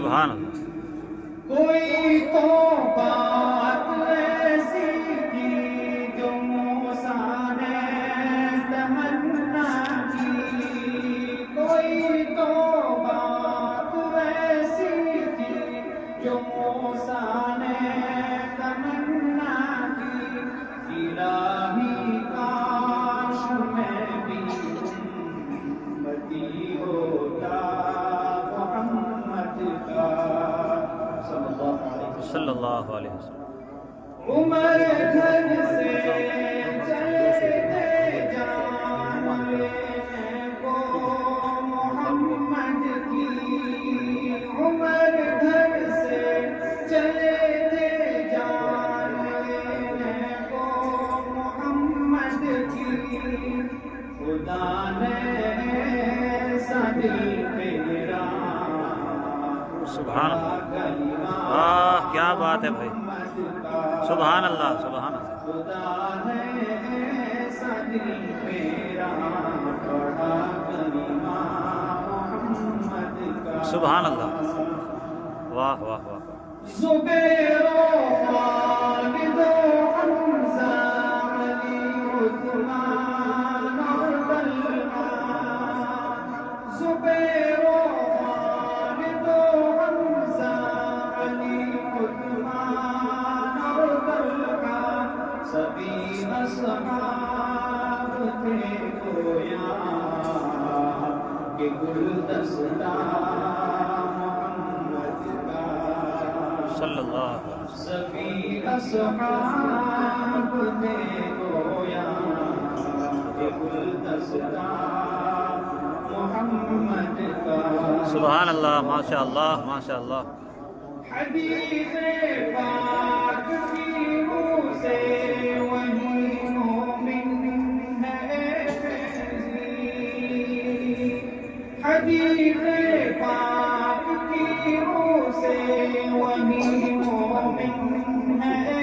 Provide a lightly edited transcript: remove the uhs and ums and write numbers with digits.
سبحان اللہ کوئی تو بات ایسی کی جو موسیٰ نے تمنا کی، کوئی تو بات ایسی کی جو موسیٰ نے تمنا کی، الہی کاش میں بھی امتی ہوتا محمد کا صلی اللہ علیہ وسلم۔ عمر گھر سے چلے تھے جان لینے کو محمد کی، عمر گھر سے چلے تھے جان لینے کو محمد کی، خدا نے ایسا دل میرا سبحان اللہ، کیا بات ہے بھائی، سبحان اللہ سبحان اللہ۔ خدا نے ایسا دل میرا پڑھا کلمہ محمد کا، سبحان اللہ، واہ واہ واہ۔ زبیر و خالد و حمزہ علی عثمان اور طلحہ، زبیر و خالد و حمزہ علی عثمان اور طلحہ، سبھی اصحاب تھے گویا کہ گلدستہ محمد کا، صلی اللہ علیہ وسلم۔ سبھی اصحاب تھے گویا کہ گلدستہ محمد کا، سبحان اللہ، ماشاء اللہ ماشاء اللہ۔ حدیث پاک کی روح سے وہی مومن ہے فیضی، حدیث پاک کی روح سے وہی مومن ہے